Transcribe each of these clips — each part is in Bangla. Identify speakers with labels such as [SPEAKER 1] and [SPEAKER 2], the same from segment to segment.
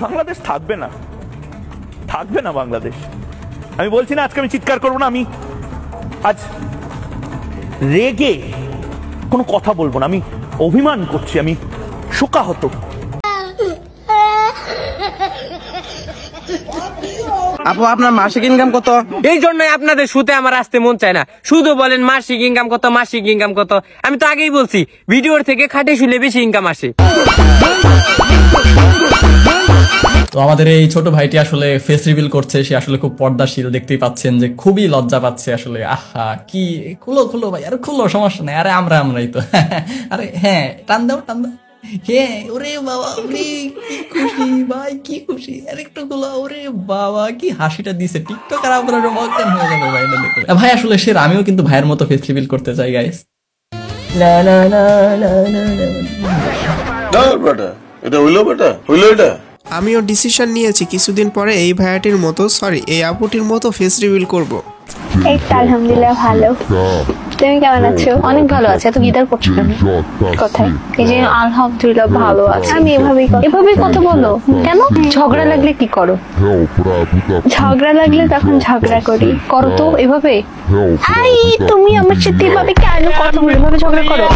[SPEAKER 1] বাংলাদেশ থাকবে না, থাকবে না বাংলাদেশ। আমি বলছি না আজকে আমি চিৎকার করবো না, আমি আজ রেগে কোনো কথা বলবো না, আমি অভিমান করছি, আমি শোকাহত।
[SPEAKER 2] আপু আপনার মাসিক ইনকাম কত? এই জন্যই আপনাদের শুতে আমার আসতে মন চায় না, শুধু বলেন মাসিক ইনকাম কত, মাসিক ইনকাম কত। আমি তো আগেই বলছি ভিডিওর থেকে খাটে শুলে বেশি ইনকাম আসে।
[SPEAKER 3] তো আমাদের এই ছোট ভাইটি আসলে ফেস রিভিল করছে, সে আসলে খুব পর্দাশীল, দেখতেই পাচ্ছেন যে খুবই লজ্জা পাচ্ছে আসলে। আহা কি খুলো খুলো ভাই, আরে খুলো, সমস্যা নেই, আরে আমরাই তো। আরে হ্যাঁ টান দাও টান দাও, হ্যাঁ ওরে বাবা ওরে কি খুশি ভাই, কি খুশি, আরেকটু খুলো, ওরে বাবা কি হাসিটা দিছে, টিকটক আর আপনারা মগন হয়ে যাবে ভাই এটা দেখলে। ভাই আসলে সে আমিও কিন্তু ভাইয়ের মতো ফেস রিভিল করতে চাই গাইস।
[SPEAKER 4] না না না না না না বেটা, এটা হইলো বেটা, হইলো এটা।
[SPEAKER 5] আমিও ডিসিশন নিয়েছি কিছুদিন পরে এই ভাইয়াটির মতো, সরি এই আপুটির মতো ফেস রিভিল করব।
[SPEAKER 6] এই তো আলহামদুলিল্লাহ ভালো। তুমি কেমন আছো? অনেক ভালো আছে। এত গিটার করছো কেন? কোথায়? এই যে আলহামদুলিল্লাহ ভালো আছে। আমি এভাবেই কথা বলো কেন? ঝগড়া লাগলে কি করো? ঝগড়া লাগলে তখন ঝগড়া করি। করো তো এভাবে। আই তুমি আমার সাথে এভাবে কেন কথা বলো? এভাবে ঝগড়া করো?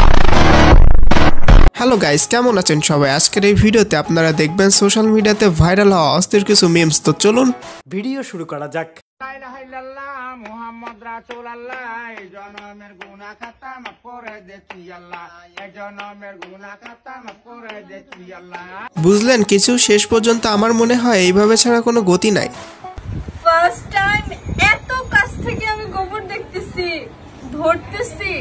[SPEAKER 5] হ্যালো গাইস, কেমন আছেন সবাই? আজকের এই ভিডিওতে আপনারা দেখবেন সোশ্যাল মিডিয়াতে ভাইরাল হওয়া অস্থির কিছু মিমস। তো চলুন
[SPEAKER 2] ভিডিও শুরু করা যাক।
[SPEAKER 5] বুঝলেন কিছু? শেষ পর্যন্ত আমার মনে হয় এইভাবে ছাড়া কোনো গতি নাই।
[SPEAKER 7] ফার্স্ট টাইম এত কাছ থেকে আমি গোবর দেখতেছি, ধরতেছি।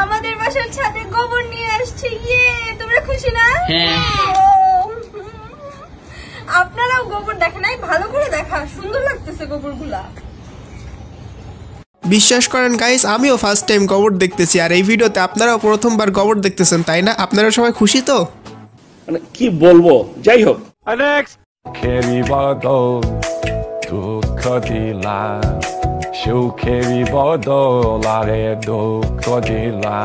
[SPEAKER 7] আমাদের বাসার ছাদে গোবর নিয়ে আসছে। ইয়ে, তোমরা খুশি না? আপনারাও গোবর দেখেন নাই? ভালো করে দেখা, সুন্দর লাগতেছে গোবরগুলা।
[SPEAKER 5] বিশ্বাস করেন গাইস, আমিও ফার্স্ট টাইম গোবর দেখতেছি, আর এই ভিডিওতে আপনারাও প্রথমবার গোবর দেখতেছেন, তাই না? আপনারা সবাই খুশি তো?
[SPEAKER 1] মানে কি বলবো, যাই হোক।
[SPEAKER 8] সুখে বদলারে দুঃখ দিলা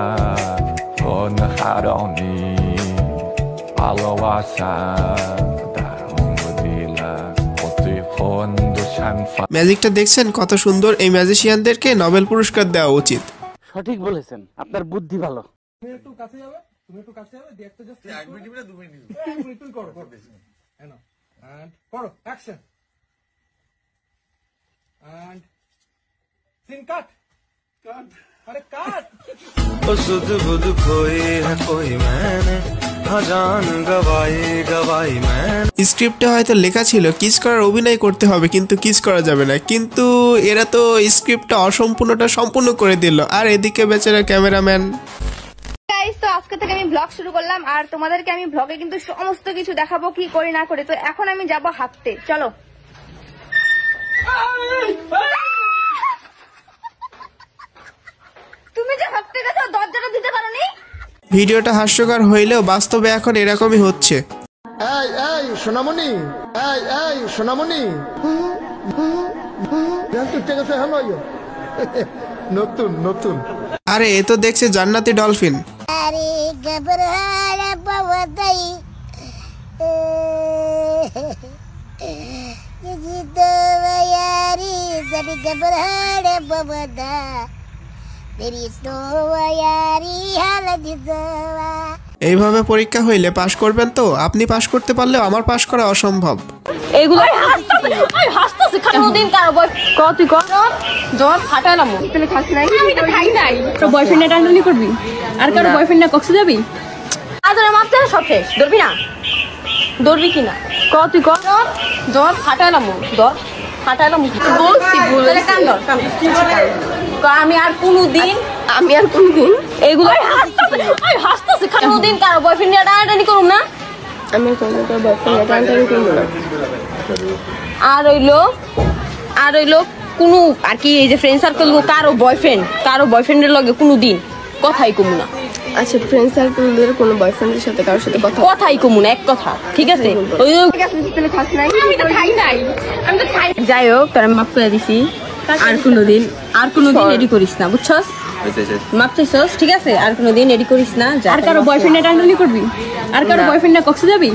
[SPEAKER 8] অনহারণী ভালোবাসা দিলা প্রতিফোন দুশানফা।
[SPEAKER 5] ম্যাজিকটা দেখছেন কত সুন্দর? এই ম্যাজিশিয়ানদেরকে নোবেল পুরস্কার দেওয়া উচিত।
[SPEAKER 2] সঠিক বলেছেন, আপনার বুদ্ধি ভালো।
[SPEAKER 9] তুমি একটু কাছে যাবে, দেখতে জাস্ট 1 মিনিট না 2 মিনিট। 1 মিনিট তুই করো এনো এন্ড করো অ্যাকশন এন্ড सीन कट अरे कट
[SPEAKER 10] सुध बुध खोई है कोई मैंने हजान गवाई मैंने।
[SPEAKER 5] স্ক্রিপ্টে হয়তো লেখা ছিল কিস করার অভিনয় করতে হবে, কিন্তু কিস করা যাবে না, কিন্তু এরা তো স্ক্রিপ্টটা অসম্পূর্ণটা সম্পূর্ণ করে দিল। আর এদিকে বেচারা ক্যামেরাম্যান।
[SPEAKER 7] গাইস, তো আজকে থেকে আমি ব্লগ শুরু করলাম, আর তোমাদেরকে আমি ব্লগে কিন্তু সমস্ত কিছু দেখাবো কি করি না করি। তো এখন আমি যাব হাঁটতে, চলো। তুমি যে হাঁটতে গেছো দরজাটা দিতে পারোনি?
[SPEAKER 5] ভিডিওটা হাস্যকর হইলেও বাস্তবে এখন এরকমই হচ্ছে।
[SPEAKER 4] এই এই সোনামণি, এই সোনামণি, নতুন নতুন।
[SPEAKER 5] আরে এ তো দেখছে জান্নাতি ডলফিন।
[SPEAKER 11] আরে গবরহারা বাবাদাই ये तो यारी जरी गबरहारा बाबादा तेरी तो यारी हाल जिदवा।
[SPEAKER 5] এইভাবে পরীক্ষা হইলে পাশ করবেন তো? আপনি পাশ করতে পারলেও আমার পাশ করা অসম্ভব।
[SPEAKER 7] এইগুলো হাসতাছে কোনদিন কারো বয় কত তুই কর জ্বর ফাটালাম। তুমি খাস নাই? আমি তো খাই নাই। তোর বয়ফ্রেন্ডে টানটানি করবি আর কারো বয়ফ্রেন্ডে কক্সে যাবি? আদরে মাপতে সব শেষ, ধরবি না? ধরবি কিনা কত তুই কর জ্বর ফাটালাম, জ্বর ফাটালাম বলছি বলে কান ধর কান। আমি আর কোনদিন এইগুলো হাসতাছে কোনদিন কারো বয়ফ্রেন্ডে টানটানি করুম না। আমি কোনো বয়ফ্রেন্ডে টানটানি করব না। আর হইলো কোনো আর কি এই যে ফ্রেন্ড সার্কেল কারো বয়ফ্রেন্ডের লগে কোনোদিন কথাই কমু না।
[SPEAKER 6] আচ্ছা, ফ্রেন্ড সার্কেলের কোনো বয়ফ্রেন্ডের সাথে কারোর সাথে
[SPEAKER 7] কথাই কমু না, এক কথা, ঠিক আছে? যাই হোক, তোর মাফ করে দিছি, আর কোনোদিন এডি করিস না, বুঝছস? মাপ চাইছস, ঠিক আছে? আর কোনোদিন এডি করিস না। আর কারো বয়ফ্রেন্ডে টানটানি করবি আর কারো বয়ফ্রেন্ডে কক্সে যাবি?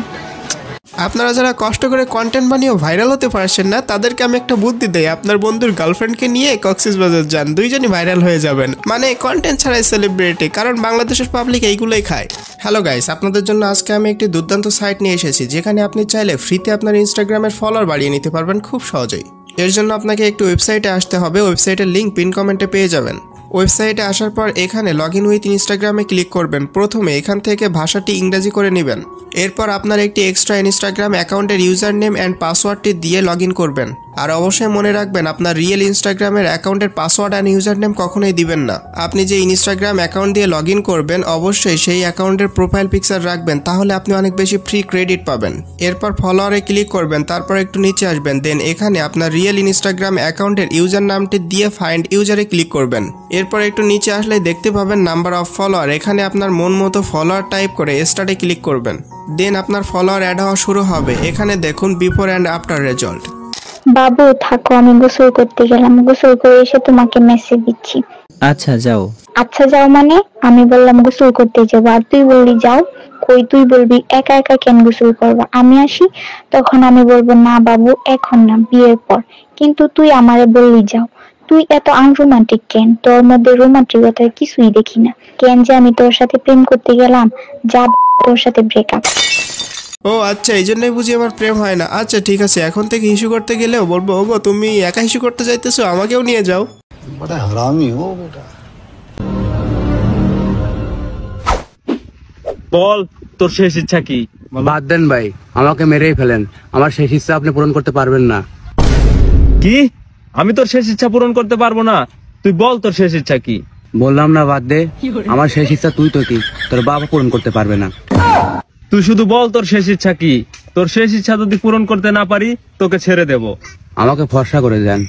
[SPEAKER 5] আপনারা যারা কষ্ট করে কন্টেন্ট বানিয়েও ভাইরাল হতে পারছেন না, তাদেরকে আমি একটা বুদ্ধি দেই, আপনার বন্ধুর গার্লফ্রেন্ডকে নিয়ে কক্সবাজার যান, দুইজনই ভাইরাল হয়ে যাবেন। মানে কন্টেন্ট ছাড়াই সেলিব্রিটি, কারণ বাংলাদেশের পাবলিক এইগুলোই খায়। হ্যালো গাইস, আপনাদের জন্য আজকে আমি একটি দুর্দান্ত সাইট নিয়ে এসেছি, যেখানে আপনি চাইলে ফ্রিতে আপনার ইনস্টাগ্রামের ফলোয়ার বাড়িয়ে নিতে পারবেন খুব সহজেই। এর জন্য আপনাকে একটু ওয়েবসাইটে আসতে হবে, ওয়েবসাইটের লিঙ্ক পিন কমেন্টে পেয়ে যাবেন। ওয়েবসাইটে আসার পর এখানে লগ ইন উইথ ইনস্টাগ্রামে ক্লিক করবেন। প্রথমে এখান থেকে ভাষাটি ইংরেজি করে নেবেন। এরপর আপনার একটি এক্সট্রা ইনস্টাগ্রাম অ্যাকাউন্টের ইউজার নেম অ্যান্ড পাসওয়ার্ডটি দিয়ে লগ ইন করবেন। আর অবশ্যই মনে রাখবেন, আপনার রিয়েল ইনস্টাগ্রামের অ্যাকাউন্টের পাসওয়ার্ড অ্যান্ড ইউজার নেম কখনোই দিবেন না। আপনি যে ইনস্টাগ্রাম অ্যাকাউন্ট দিয়ে লগ ইন করবেন, অবশ্যই সেই অ্যাকাউন্টের প্রোফাইল পিকচার রাখবেন, তাহলে আপনি অনেক বেশি ফ্রি ক্রেডিট পাবেন। এরপর ফলোয়ারে ক্লিক করবেন, তারপর একটু নিচে আসবেন, দেন এখানে আপনার রিয়েল ইনস্টাগ্রাম অ্যাকাউন্টের ইউজার নামটি দিয়ে ফাইন্ড ইউজারে ক্লিক করবেন। এরপর একটু নিচে আসলে দেখতে পাবেন নাম্বার অফ ফলোয়ার, এখানে আপনার মন মতো ফলোয়ার টাইপ করে স্টার্টে ক্লিক করবেন। দেন আপনার ফলোয়ার অ্যাড হওয়া শুরু হবে। এখানে দেখুন বিফোর অ্যান্ড আফটার রেজাল্ট।
[SPEAKER 6] বাবু থাকো, আমি গোসল করতে গেলাম, গোসল করে এসে তোমাকে মেসেজ দিচ্ছি।
[SPEAKER 2] আচ্ছা যাও।
[SPEAKER 6] আচ্ছা যাও মানে? আমি বললাম গোসল করতে যাবো, আর তুই বললি যাও। কই তুই বলবি একা একা কেন গোসল করবা, আমি আসি তখন আমি বলবো না বাবু এখন না, বিয়ের পর। কিন্তু তুই আমারে বললি যাও। তুই এত আনরোমান্টিক কেন? তোর মধ্যে রোমান্টিকতার কিছুই দেখি না। কেন যে আমি তোর সাথে প্রেম করতে গেলাম, যা তোর সাথে ব্রেকআপ।
[SPEAKER 5] ও আচ্ছা, এই জন্যই বুঝি আমার প্রেম হয় না। আচ্ছা ঠিক আছে, এখন থেকে ইস্যু করতে গেলেও বলবো ওগো তুমি একা ইস্যু করতে যাইতেছো, আমাকেও নিয়ে যাও।
[SPEAKER 4] बड़ा हरामी हो बेटा।
[SPEAKER 1] বল তোর শেষ ইচ্ছা কি?
[SPEAKER 2] বাদ দেন ভাই, আমাকে মেরেই ফেলেন, আমার শেষ ইচ্ছা আপনি পূরণ করতে পারবেন না।
[SPEAKER 1] কি? আমি তোর শেষ ইচ্ছা পূরণ করতে পারবো না? তুই বল তোর শেষ ইচ্ছা কি?
[SPEAKER 2] বললাম না বাদ দে, আমার শেষ ইচ্ছা তুই তো কি, তোর বাবা পূরণ করতে পারবে না।
[SPEAKER 1] তুই শুধু বল তোর শেষ ইচ্ছা কি? তোর শেষ ইচ্ছা যদি পূরণ করতে না পারি, তোকে ছেড়ে দেব।
[SPEAKER 2] আমাকে ফর্সা করে দেন।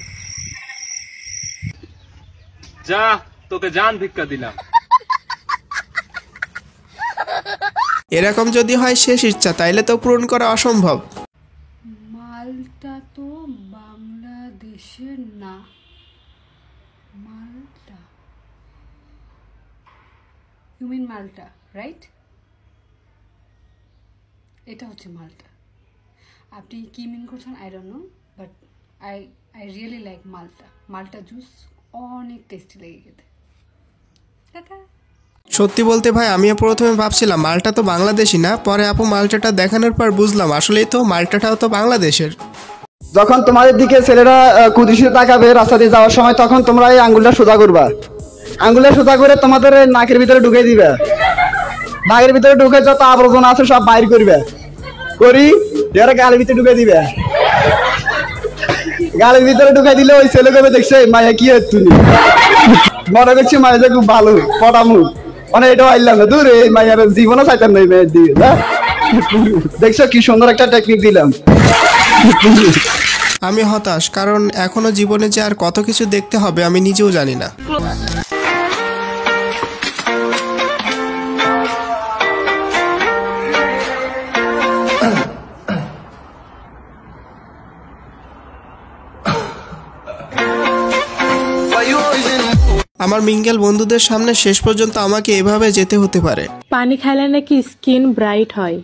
[SPEAKER 1] যা, তোকে জান ভিক্ষা দিলাম।
[SPEAKER 5] এরকম যদি হয় শেষ ইচ্ছা, তাইলে তো পূরণ করা অসম্ভব।
[SPEAKER 7] মালটা তো বাংলাদেশের না। মালটা, ইউ মিন মালটা, রাইট? এটা হচ্ছে মালটা। আপনি কি মিন করছেন I don't know, but I really like মালটা। মালটা জুস অনেক টেস্টি লেগে গেছে।
[SPEAKER 5] সত্যি বলতে ভাই, আমিও প্রথমে ভাবছিলাম মালটা তো বাংলাদেশি না, পরে আপু মালটাটা দেখানোর পর বুঝলাম আসলেই তো মালটাটাও তো বাংলাদেশের।
[SPEAKER 12] যখন তোমাদের দিকে ছেলেরা কুদৃষ্টিতে তাকাবে রাস্তা দিয়ে যাওয়ার সময়, তখন তোমরা এই আঙ্গুলটা সোজা করবা। আঙ্গুলটা সোজা করে তোমাদের নাকের ভিতরে ঢুকে দিবে। নাকের ভিতরে ঢুকে যত আবর্জনা আছে সব বাইর করবে, করি এরা গালের ভিতরে ঢুকে দিবে। গালের ভিতরে ঢুকে দিলে ওই ছেলে কবে দেখছে মায়া কি তুমি মনে করছি মায়া যে খুব ভালো পটামু, মানে এটাও আইলাম না, দূর এই মায়ের জীবনও চাইতাম না এই মেয়ের দিয়ে। দেখছো কি সুন্দর একটা টেকনিক দিলাম।
[SPEAKER 5] আমি হতাশ, কারণ এখনো জীবনে যে আর কত কিছু দেখতে হবে আমি নিজেও জানি না। আমার মিঙ্গেল বন্ধুদের সামনে শেষ পর্যন্ত আমাকে এভাবে যেতে হতে পারে।
[SPEAKER 13] পানি খাইলে নাকি স্কিন ব্রাইট হয়,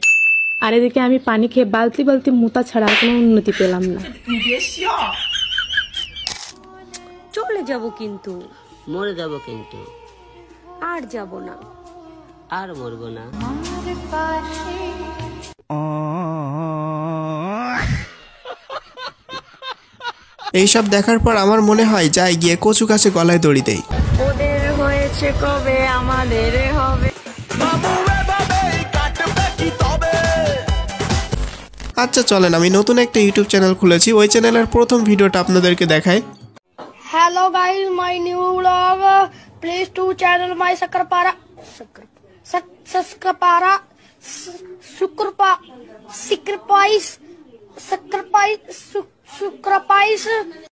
[SPEAKER 13] আর এদিকে আমি পানি খেয়ে বালতি বালতি মুতা ছাড়া কোনো উন্নতি পেলাম না।
[SPEAKER 14] চলে যাব কিন্তু
[SPEAKER 15] মরে যাব কিন্তু
[SPEAKER 14] আর যাব না,
[SPEAKER 15] আর মরবো না।
[SPEAKER 5] এইসব দেখার পর আমার মনে হয় যাই গিয়ে কচু গাছে গলায় দড়ি দেই।
[SPEAKER 14] ওদের হয়েছে কবে আমাদের হবে।
[SPEAKER 5] আচ্ছা চলেন, আমি নতুন একটা ইউটিউব চ্যানেল খুলেছি, ওই চ্যানেলের প্রথম ভিডিওটা আপনাদেরকে দেখাই।
[SPEAKER 11] Hello guys, my new vlog. Please to channel my Sakrapara. Sacrifice.